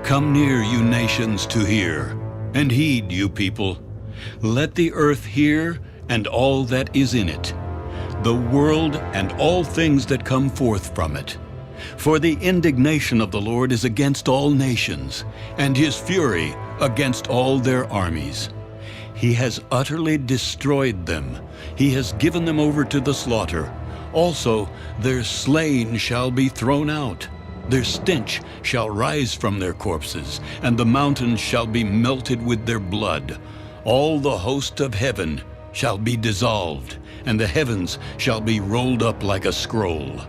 Come near, you nations, to hear, and heed, you people. Let the earth hear, and all that is in it, the world and all things that come forth from it. For the indignation of the Lord is against all nations, and his fury against all their armies. He has utterly destroyed them. He has given them over to the slaughter. Also, their slain shall be thrown out. Their stench shall rise from their corpses, and the mountains shall be melted with their blood. All the host of heaven shall be dissolved, and the heavens shall be rolled up like a scroll.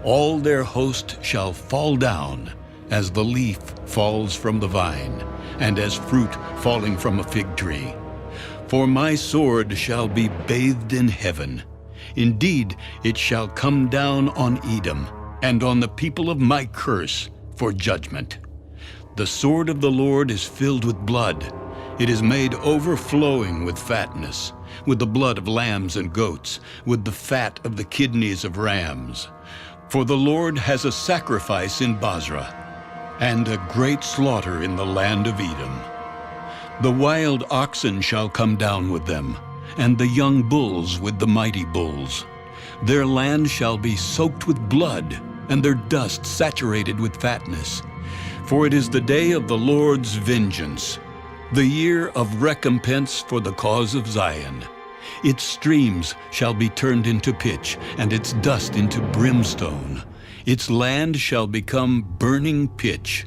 All their host shall fall down, as the leaf falls from the vine, and as fruit falling from a fig tree. For my sword shall be bathed in heaven. Indeed, it shall come down on Edom, and on the people of my curse for judgment. The sword of the Lord is filled with blood. It is made overflowing with fatness, with the blood of lambs and goats, with the fat of the kidneys of rams. For the Lord has a sacrifice in Basra, and a great slaughter in the land of Edom. The wild oxen shall come down with them, and the young bulls with the mighty bulls. Their land shall be soaked with blood, and their dust saturated with fatness. For it is the day of the Lord's vengeance, the year of recompense for the cause of Zion. Its streams shall be turned into pitch, and its dust into brimstone. Its land shall become burning pitch.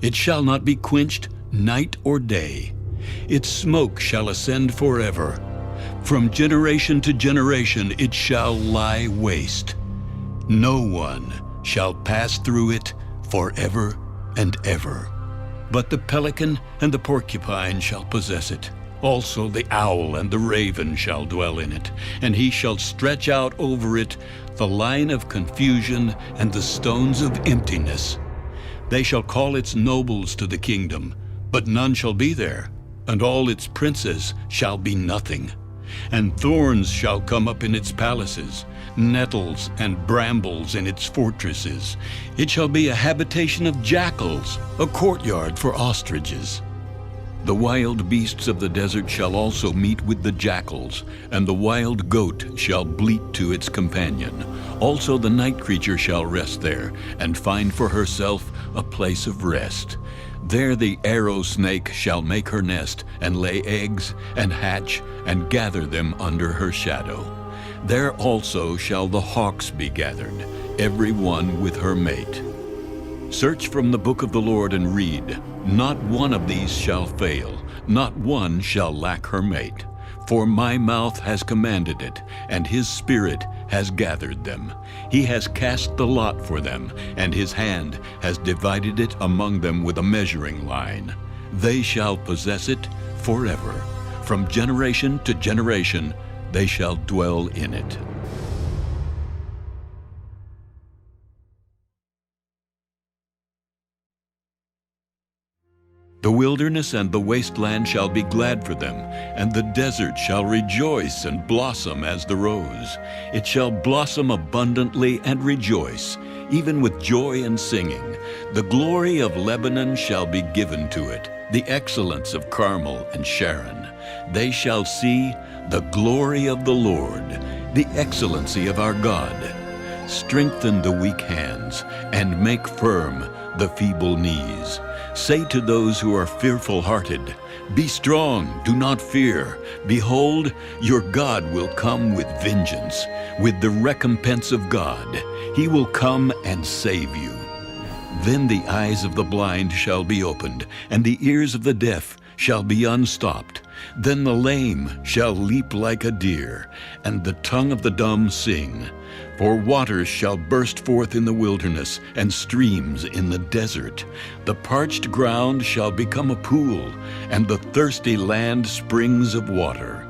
It shall not be quenched night or day. Its smoke shall ascend forever. From generation to generation it shall lie waste. No one shall pass through it forever and ever. But the pelican and the porcupine shall possess it. Also the owl and the raven shall dwell in it, and he shall stretch out over it the line of confusion and the stones of emptiness. They shall call its nobles to the kingdom, but none shall be there, and all its princes shall be nothing. And thorns shall come up in its palaces, nettles and brambles in its fortresses. It shall be a habitation of jackals, a courtyard for ostriches. The wild beasts of the desert shall also meet with the jackals, and the wild goat shall bleat to its companion. Also the night creature shall rest there, and find for herself a place of rest. There the arrow snake shall make her nest, and lay eggs, and hatch, and gather them under her shadow. There also shall the hawks be gathered, every one with her mate. Search from the book of the Lord and read. Not one of these shall fail, not one shall lack her mate. For my mouth has commanded it, and his spirit has gathered them. He has cast the lot for them, and his hand has divided it among them with a measuring line. They shall possess it forever. From generation to generation they shall dwell in it. The wilderness and the wasteland shall be glad for them, and the desert shall rejoice and blossom as the rose. It shall blossom abundantly and rejoice, even with joy and singing. The glory of Lebanon shall be given to it, the excellence of Carmel and Sharon. They shall see the glory of the Lord, the excellency of our God. Strengthen the weak hands, and make firm the feeble knees. Say to those who are fearful-hearted, be strong, do not fear. Behold, your God will come with vengeance, with the recompense of God. He will come and save you. Then the eyes of the blind shall be opened, and the ears of the deaf shall be unstopped. Then the lame shall leap like a deer, and the tongue of the dumb sing. For waters shall burst forth in the wilderness, and streams in the desert. The parched ground shall become a pool, and the thirsty land springs of water.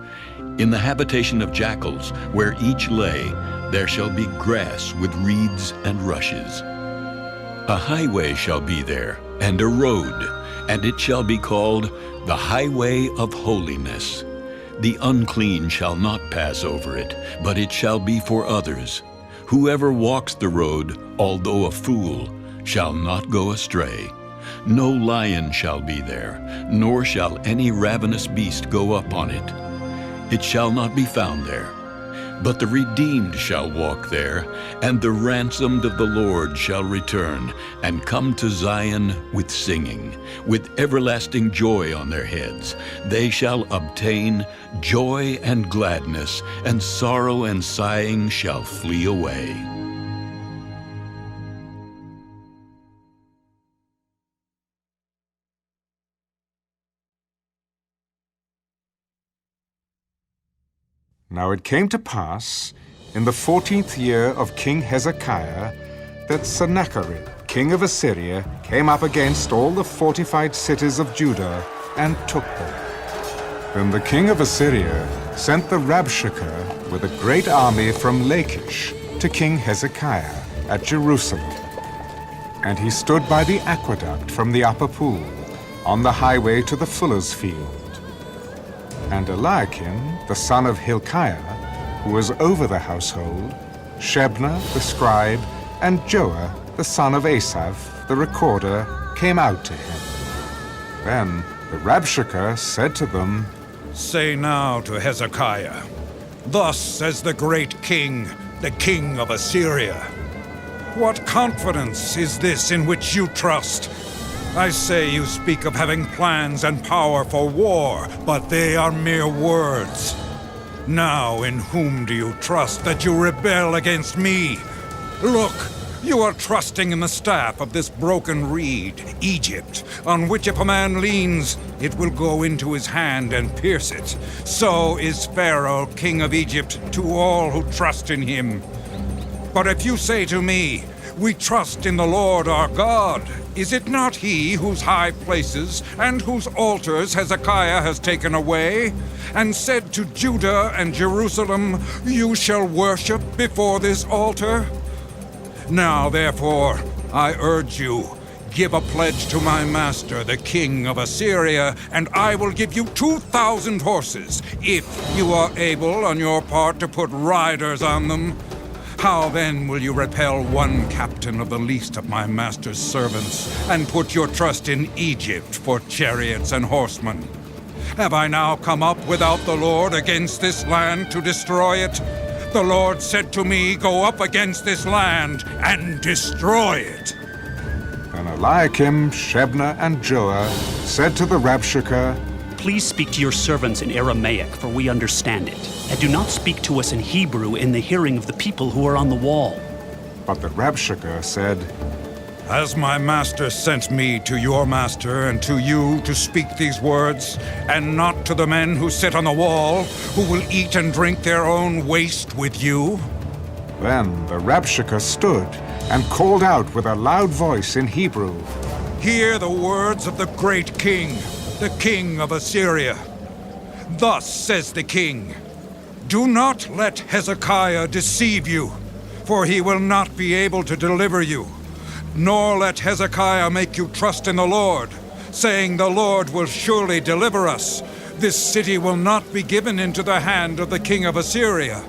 In the habitation of jackals, where each lay, there shall be grass with reeds and rushes. A highway shall be there, and a road, and it shall be called the highway of holiness. The unclean shall not pass over it, but it shall be for others. Whoever walks the road, although a fool, shall not go astray. No lion shall be there, nor shall any ravenous beast go up on it. It shall not be found there. But the redeemed shall walk there, and the ransomed of the Lord shall return, and come to Zion with singing, with everlasting joy on their heads. They shall obtain joy and gladness, and sorrow and sighing shall flee away. Now it came to pass, in the 14th year of King Hezekiah, that Sennacherib, king of Assyria, came up against all the fortified cities of Judah and took them. Then the king of Assyria sent the Rabshakeh with a great army from Lachish to King Hezekiah at Jerusalem. And he stood by the aqueduct from the upper pool, on the highway to the fuller's field. And Eliakim, the son of Hilkiah, who was over the household, Shebna the scribe, and Joah the son of Asaph, the recorder, came out to him. Then the Rabshakeh said to them, Say now to Hezekiah, Thus says the great king, the king of Assyria, What confidence is this in which you trust? I say you speak of having plans and power for war, but they are mere words. Now in whom do you trust that you rebel against me? Look, you are trusting in the staff of this broken reed, Egypt, on which if a man leans, it will go into his hand and pierce it. So is Pharaoh, king of Egypt, to all who trust in him. But if you say to me, We trust in the Lord our God, is it not he whose high places and whose altars Hezekiah has taken away, and said to Judah and Jerusalem, You shall worship before this altar? Now, therefore, I urge you, give a pledge to my master, the king of Assyria, and I will give you 2,000 horses, if you are able on your part to put riders on them. How then will you repel one captain of the least of my master's servants, and put your trust in Egypt for chariots and horsemen? Have I now come up without the Lord against this land to destroy it? The Lord said to me, Go up against this land and destroy it. Then Eliakim, Shebna, and Joah said to the Rabshakeh, Please speak to your servants in Aramaic, for we understand it. And do not speak to us in Hebrew in the hearing of the people who are on the wall. But the Rabshakeh said, Has my master sent me to your master and to you to speak these words, and not to the men who sit on the wall, who will eat and drink their own waste with you? Then the Rabshakeh stood and called out with a loud voice in Hebrew, Hear the words of the great king, the king of Assyria. Thus says the king, Do not let Hezekiah deceive you, for he will not be able to deliver you. Nor let Hezekiah make you trust in the Lord, saying, The Lord will surely deliver us. This city will not be given into the hand of the king of Assyria.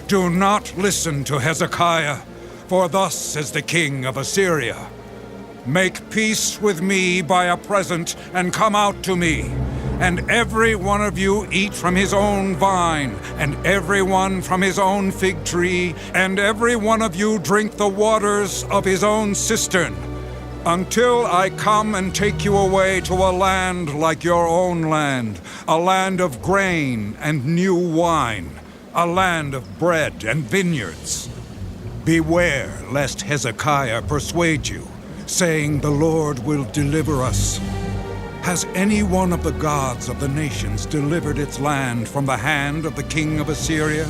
Do not listen to Hezekiah, for thus says the king of Assyria, Make peace with me by a present, and come out to me. And every one of you eat from his own vine, and every one from his own fig tree, and every one of you drink the waters of his own cistern, until I come and take you away to a land like your own land, a land of grain and new wine, a land of bread and vineyards. Beware lest Hezekiah persuade you, saying, The Lord will deliver us. Has any one of the gods of the nations delivered its land from the hand of the king of Assyria?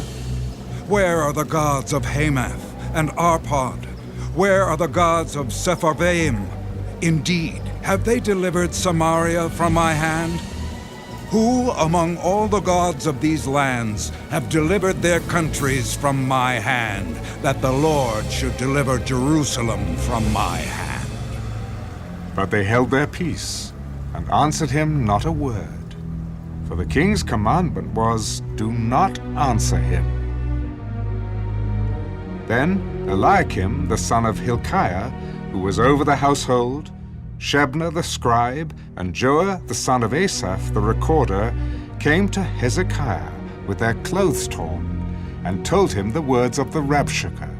Where are the gods of Hamath and Arpad? Where are the gods of Sepharvaim? Indeed, have they delivered Samaria from my hand? Who among all the gods of these lands have delivered their countries from my hand, that the Lord should deliver Jerusalem from my hand? But they held their peace, and answered him not a word. For the king's commandment was, Do not answer him. Then Eliakim, the son of Hilkiah, who was over the household, Shebna the scribe and Joah the son of Asaph the recorder came to Hezekiah with their clothes torn and told him the words of the Rabshakeh.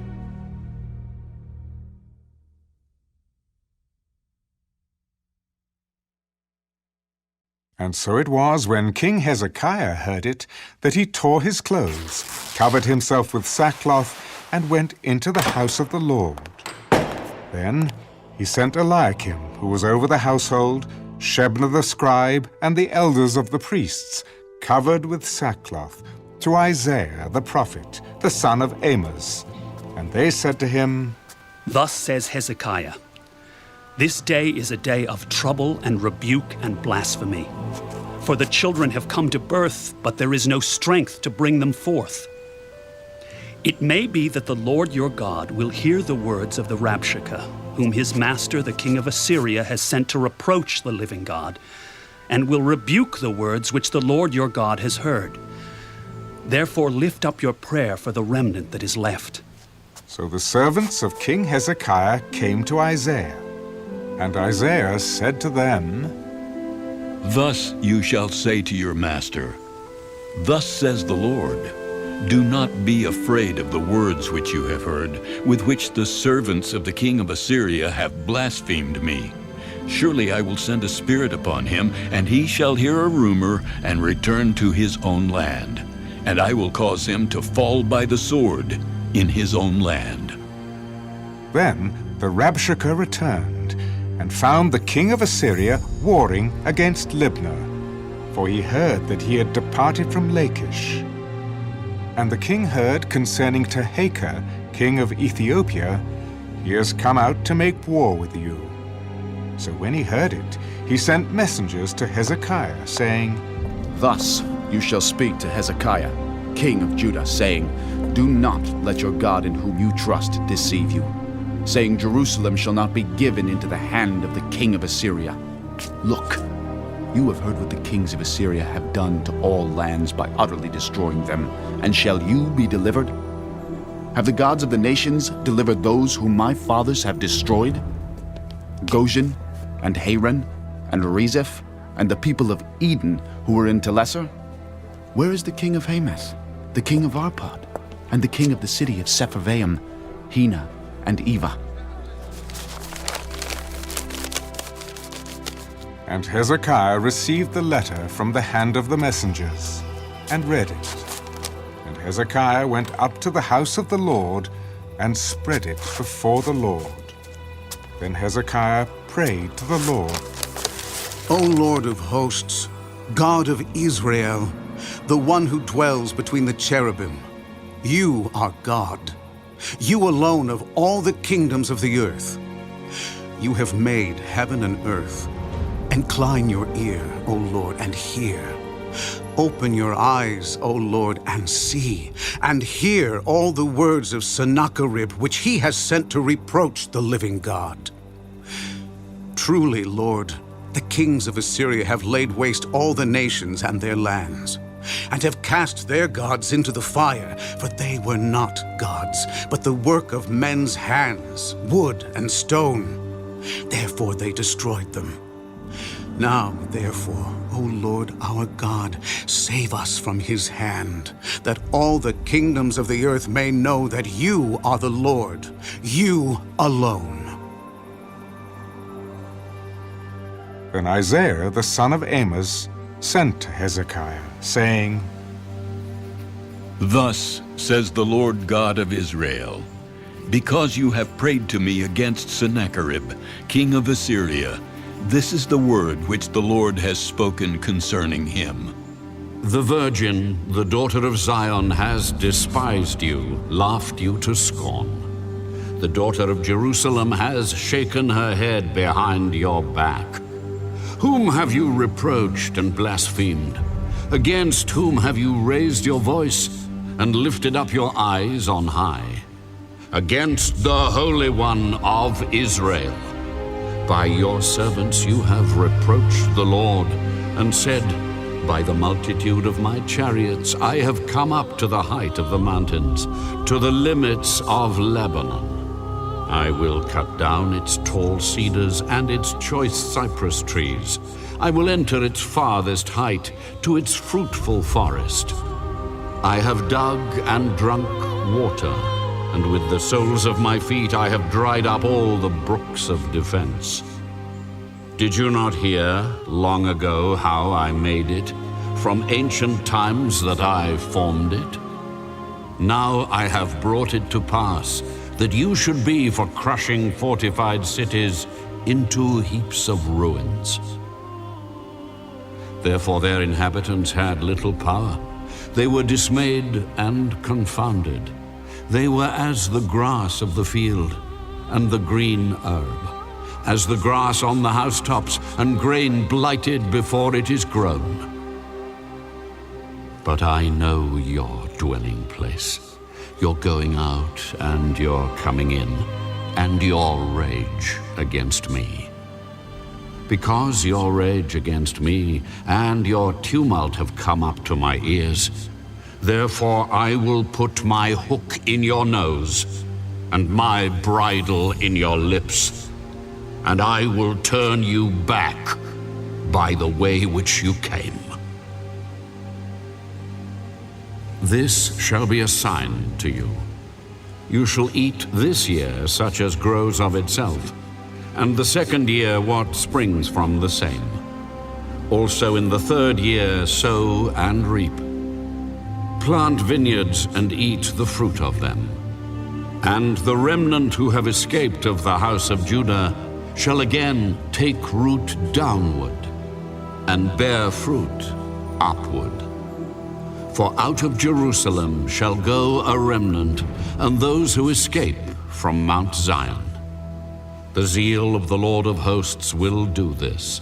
And so it was, when King Hezekiah heard it, that he tore his clothes, covered himself with sackcloth, and went into the house of the Lord. Then he sent Eliakim, who was over the household, Shebna the scribe, and the elders of the priests, covered with sackcloth, to Isaiah the prophet, the son of Amos. And they said to him, Thus says Hezekiah, This day is a day of trouble and rebuke and blasphemy. For the children have come to birth, but there is no strength to bring them forth. It may be that the Lord your God will hear the words of the Rabshakeh, whom his master the king of Assyria has sent to reproach the living God, and will rebuke the words which the Lord your God has heard. Therefore lift up your prayer for the remnant that is left. So the servants of King Hezekiah came to Isaiah. And Isaiah said to them, Thus you shall say to your master, Thus says the Lord, Do not be afraid of the words which you have heard, with which the servants of the king of Assyria have blasphemed me. Surely I will send a spirit upon him, and he shall hear a rumor and return to his own land. And I will cause him to fall by the sword in his own land. Then the Rabshakeh returned, and found the king of Assyria warring against Libnah, for he heard that he had departed from Lachish. And the king heard concerning Tehekah, king of Ethiopia, He has come out to make war with you. So when he heard it, he sent messengers to Hezekiah, saying, Thus you shall speak to Hezekiah, king of Judah, saying, Do not let your God in whom you trust deceive you, saying, Jerusalem shall not be given into the hand of the king of Assyria. Look, you have heard what the kings of Assyria have done to all lands by utterly destroying them, and shall you be delivered? Have the gods of the nations delivered those whom my fathers have destroyed? Goshen, and Haran, and Rezeph, and the people of Eden who were in Telesar? Where is the king of Hamath, the king of Arpad, and the king of the city of Sepharvaim, Hena, and Eva? And Hezekiah received the letter from the hand of the messengers, and read it. And Hezekiah went up to the house of the Lord, and spread it before the Lord. Then Hezekiah prayed to the Lord. O Lord of hosts, God of Israel, the one who dwells between the cherubim, you are God. You alone of all the kingdoms of the earth. You have made heaven and earth. Incline your ear, O Lord, and hear. Open your eyes, O Lord, and see, and hear all the words of Sennacherib, which he has sent to reproach the living God. Truly, Lord, the kings of Assyria have laid waste all the nations and their lands, and have cast their gods into the fire, for they were not gods, but the work of men's hands, wood and stone. Therefore they destroyed them. Now, therefore, O Lord our God, save us from his hand, that all the kingdoms of the earth may know that you are the Lord, you alone. Then Isaiah the son of Amos sent to Hezekiah, saying, Thus says the Lord God of Israel, because you have prayed to me against Sennacherib, king of Assyria, this is the word which the Lord has spoken concerning him. The virgin, the daughter of Zion, has despised you, laughed you to scorn. The daughter of Jerusalem has shaken her head behind your back. Whom have you reproached and blasphemed? Against whom have you raised your voice and lifted up your eyes on high? Against the Holy One of Israel. By your servants you have reproached the Lord, and said, By the multitude of my chariots I have come up to the height of the mountains, to the limits of Lebanon. I will cut down its tall cedars and its choice cypress trees. I will enter its farthest height, to its fruitful forest. I have dug and drunk water, and with the soles of my feet I have dried up all the brooks of defense. Did you not hear long ago how I made it, from ancient times that I formed it? Now I have brought it to pass, that you should be for crushing fortified cities into heaps of ruins. Therefore their inhabitants had little power. They were dismayed and confounded. They were as the grass of the field and the green herb, as the grass on the housetops and grain blighted before it is grown. But I know your dwelling place, your going out and your coming in, and your rage against me. Because your rage against me and your tumult have come up to my ears, therefore I will put my hook in your nose and my bridle in your lips, and I will turn you back by the way which you came. This shall be a sign to you. You shall eat this year such as grows of itself, and the second year what springs from the same. Also in the third year sow and reap. Plant vineyards and eat the fruit of them. And the remnant who have escaped of the house of Judah shall again take root downward, and bear fruit upward. For out of Jerusalem shall go a remnant, and those who escape from Mount Zion. The zeal of the Lord of hosts will do this.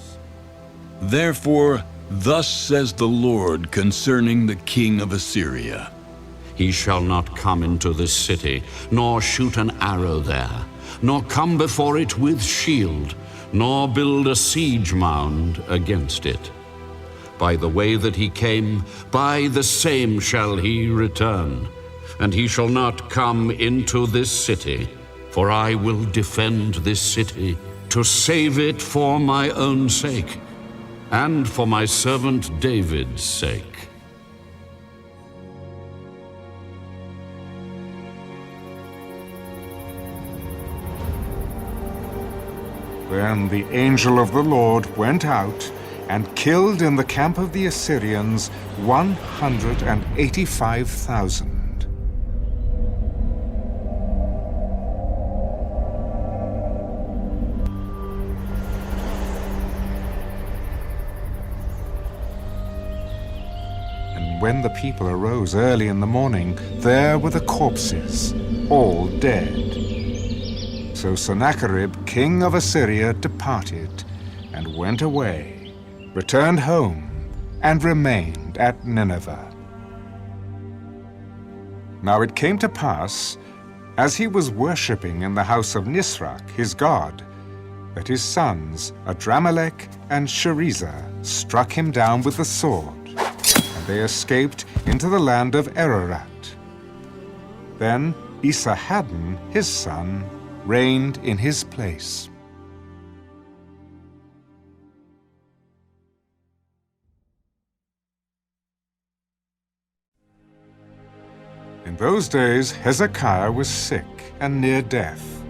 Therefore, thus says the Lord concerning the king of Assyria. He shall not come into this city, nor shoot an arrow there, nor come before it with shield, nor build a siege mound against it. By the way that he came, by the same shall he return, and he shall not come into this city. For I will defend this city, to save it for my own sake, and for my servant David's sake. Then the angel of the Lord went out and killed in the camp of the Assyrians 185,000. When the people arose early in the morning, there were the corpses, all dead. So Sennacherib, king of Assyria, departed and went away, returned home, and remained at Nineveh. Now it came to pass, as he was worshipping in the house of Nisrach, his god, that his sons, Adramelech and Sharezer, struck him down with the sword. They escaped into the land of Ararat. Then Esarhaddon, his son, reigned in his place. In those days Hezekiah was sick and near death.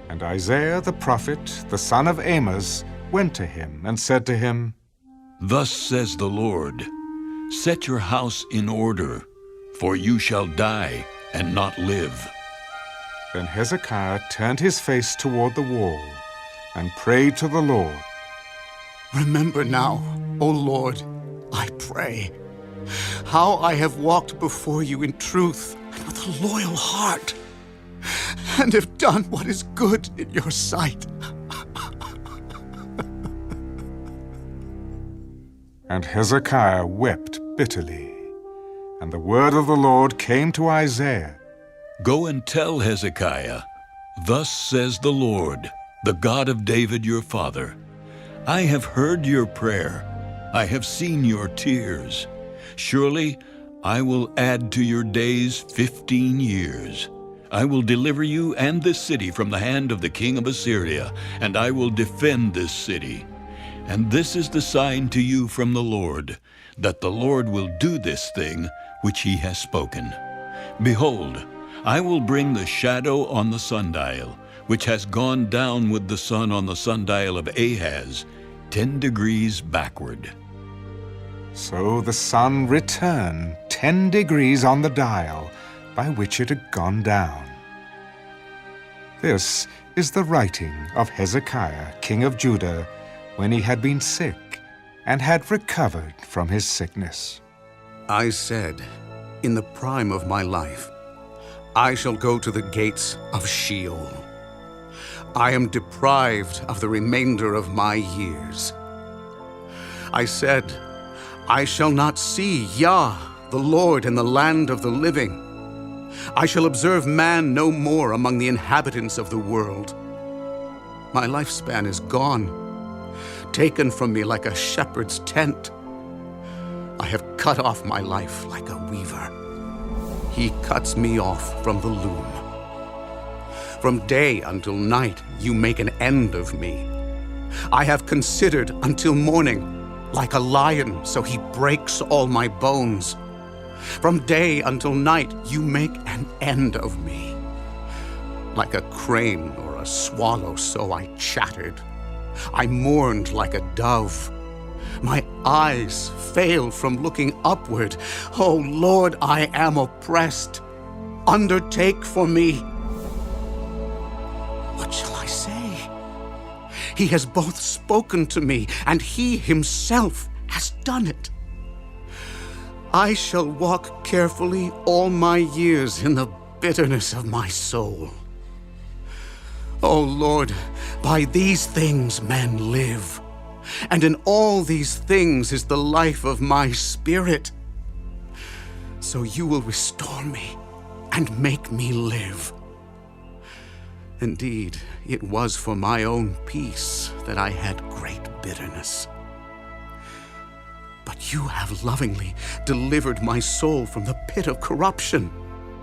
And Isaiah the prophet, the son of Amos, went to him and said to him, Thus says the Lord, set your house in order, for you shall die and not live. Then Hezekiah turned his face toward the wall and prayed to the Lord. Remember now, O Lord, I pray, how I have walked before you in truth and with a loyal heart, and have done what is good in your sight. And Hezekiah wept bitterly. And the word of the Lord came to Isaiah. Go and tell Hezekiah, Thus says the Lord, the God of David your father, I have heard your prayer, I have seen your tears. Surely I will add to your days 15 years. I will deliver you and this city from the hand of the king of Assyria, and I will defend this city. And this is the sign to you from the Lord, that the Lord will do this thing which he has spoken. Behold, I will bring the shadow on the sundial, which has gone down with the sun on the sundial of Ahaz, 10 degrees backward. So the sun returned 10 degrees on the dial by which it had gone down. This is the writing of Hezekiah, king of Judah, when he had been sick and had recovered from his sickness. I said, in the prime of my life, I shall go to the gates of Sheol. I am deprived of the remainder of my years. I said, I shall not see Yah, the Lord, in the land of the living. I shall observe man no more among the inhabitants of the world. My lifespan is gone, taken from me like a shepherd's tent. I have cut off my life like a weaver. He cuts me off from the loom. From day until night you make an end of me. I have considered until morning. Like a lion, so he breaks all my bones. From day until night you make an end of me. Like a crane or a swallow, so I chattered. I mourned like a dove. My eyes fail from looking upward. Oh Lord, I am oppressed. Undertake for me. What shall I say? He has both spoken to me, and he himself has done it. I shall walk carefully all my years in the bitterness of my soul. O Lord, by these things men live, and in all these things is the life of my spirit. So you will restore me and make me live. Indeed, it was for my own peace that I had great bitterness. But you have lovingly delivered my soul from the pit of corruption.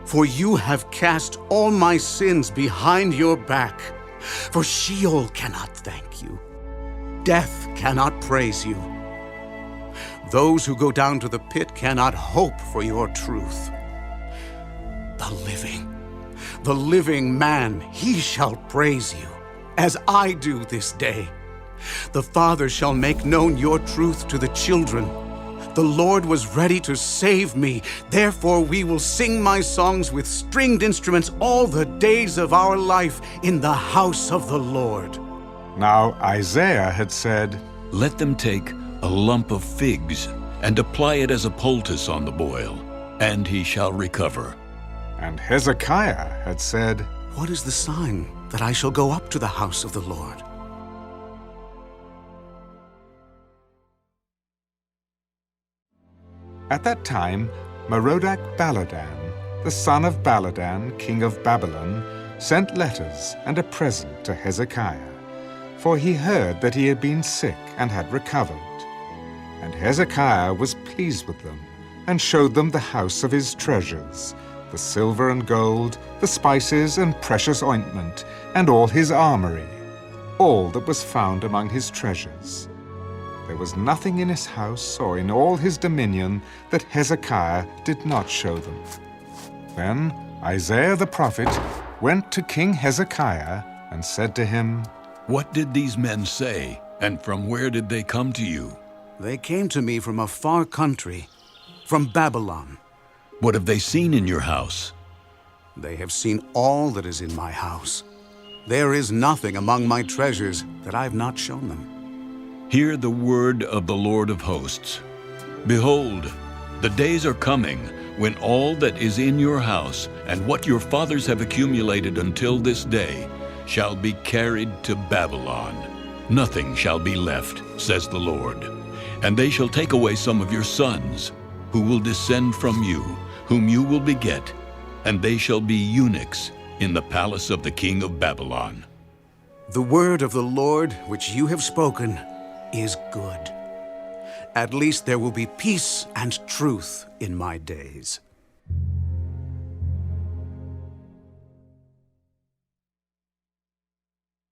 For you have cast all my sins behind your back. For Sheol cannot thank you. Death cannot praise you. Those who go down to the pit cannot hope for your truth. The living man, he shall praise you, as I do this day. The Father shall make known your truth to the children. The Lord was ready to save me. Therefore we will sing my songs with stringed instruments all the days of our life in the house of the Lord. Now Isaiah had said, Let them take a lump of figs and apply it as a poultice on the boil, and he shall recover. And Hezekiah had said, What is the sign that I shall go up to the house of the Lord? At that time, Merodach-Baladan, the son of Baladan, king of Babylon, sent letters and a present to Hezekiah, for he heard that he had been sick and had recovered. And Hezekiah was pleased with them, and showed them the house of his treasures, the silver and gold, the spices and precious ointment, and all his armory, all that was found among his treasures. There was nothing in his house or in all his dominion that Hezekiah did not show them. Then Isaiah the prophet went to King Hezekiah and said to him, What did these men say, and from where did they come to you? They came to me from a far country, from Babylon. What have they seen in your house? They have seen all that is in my house. There is nothing among my treasures that I have not shown them. Hear the word of the Lord of hosts. Behold, the days are coming when all that is in your house and what your fathers have accumulated until this day shall be carried to Babylon. Nothing shall be left, says the Lord. And they shall take away some of your sons, who will descend from you, whom you will beget, and they shall be eunuchs in the palace of the king of Babylon. The word of the Lord which you have spoken is good. At least there will be peace and truth in my days.